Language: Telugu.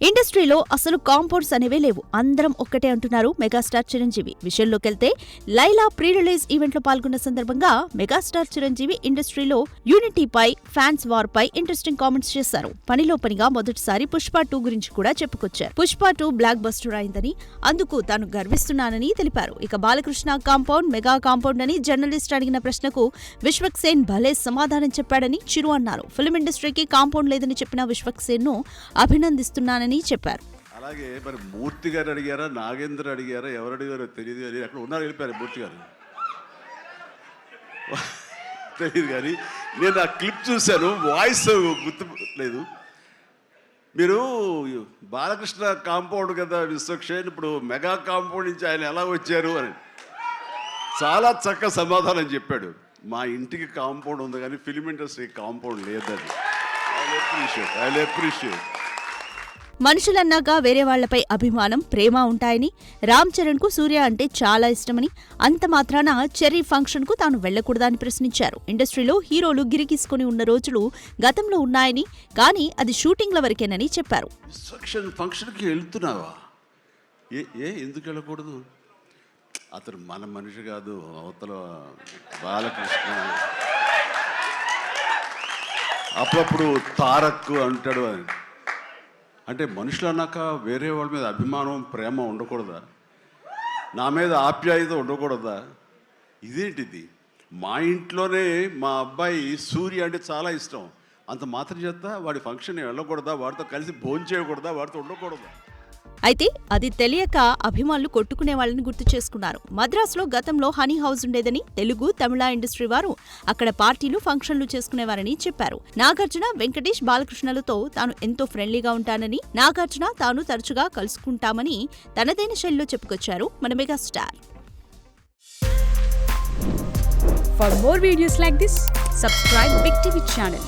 ఇండస్ట్రీలో అసలు కాంపౌండ్స్ అనేవే లేవు, అందరం ఒక్కటే అంటున్నారు మెగాస్టార్ చిరంజీవి. విషయంలోకెళ్తే లైలా ప్రీ రిలీజ్ ఈవెంట్లో పాల్గొన్న సందర్భంగా మెగాస్టార్ చిరంజీవి ఇండస్ట్రీలో యూనిటీపై, ఫ్యాన్స్ వార్ పై ఇంట్రెస్టింగ్ కామెంట్స్ చేశారు. పనిలో పనిగా మొదటిసారి పుష్ప 2 గురించి కూడా చెప్పుకొచ్చారు. పుష్ప 2 బ్లాక్ బస్టర్ అయిందని, అందుకు తాను గర్విస్తున్నానని తెలిపారు. ఇక బాలకృష్ణ కాంపౌండ్ మెగా కాంపౌండ్ అని జర్నలిస్ట్ అడిగిన ప్రశ్నకు విశ్వక్సేన్ భలే సమాధానం చెప్పాడని చిరు అన్నారు. ఫిల్మ్ ఇండస్ట్రీకి కాంపౌండ్ లేదని చెప్పిన విశ్వక్సేన్ ను అభినందిస్తున్నానని చెప్పారు. అలాగే మరి మూర్తి గారు అడిగారా, నాగేంద్ర అడిగారా, ఎవరు అడిగారో తెలియదు కానీ అక్కడ ఉన్నారు, వెళ్ళిపోయారు మూర్తి గారు తెలియదు కానీ నేను ఆ క్లిప్ చూశాను, వాయిస్ గుర్తు లేదు. మీరు బాలకృష్ణ కాంపౌండ్ కదా విశ్వక్షేణ్, ఇప్పుడు మెగా కాంపౌండ్ నుంచి ఆయన ఎలా వచ్చారు అని చాలా చక్కగా సమాధానం చెప్పాడు. మా ఇంటికి కాంపౌండ్ ఉంది కానీ ఫిలిం ఇండస్ట్రీ కాంపౌండ్ లేదని. I appreciate. మనుషులన్నాక వేరే వాళ్లపై అభిమానం, ప్రేమ ఉంటాయని, రామ్ చరణ్ కు సూర్య అంటే చాలా ఇష్టమని, అంత మాత్రాన చెర్రీ ఫంక్షన్ కు తాను వెళ్లకూడదా అని ప్రశ్నించారు. ఇండస్ట్రీలో హీరోలు గిరిగీసుకుని ఉన్న రోజులు గతంలో ఉన్నాయని, కానీ అది షూటింగ్ల వరకేనని చెప్పారు. ఫంక్షన్కి వెళ్తున్నావా? ఎందుకు వెళ్ళకూడదు? అతను మన మనిషి కాదు, అవతల బాలకృష్ణ అప్పుడప్పుడు తారక్ అంటాడు అని. అంటే మనుషులు అన్నాక వేరే వాళ్ళ మీద అభిమానం, ప్రేమ ఉండకూడదా? నా మీద ఆప్యాయత ఉండకూడదా? ఇదేంటిది? మా ఇంట్లోనే మా అబ్బాయి సూర్య అంటే చాలా ఇష్టం, అంత మాత్రం చేత వాడి ఫంక్షన్ వెళ్ళకూడదా? వాడితో కలిసి భోజనం చేయకూడదా? వాడితో ఉండకూడదా? అయితే అది తెలియక అభిమానులు కొట్టుకునే వాళ్ళని గుర్తు చేసుకున్నారు. మద్రాసులో గతంలో హనీ హౌస్ ఉండేదని, తెలుగు, తమిళ ఇండస్ట్రీ వారు అక్కడ పార్టీలు, ఫంక్షన్లు చేసుకునేవారని చెప్పారు. నాగార్జున, వెంకటేష్, బాలకృష్ణలతో తాను ఎంతో ఫ్రెండ్లీగా ఉంటానని, నాగార్జున తాను తరచుగా కలుసుకుంటామని తనదైన శైలిలో చెప్పుకొచ్చారు మన megastar. For more videos like this, subscribe Big TV channel.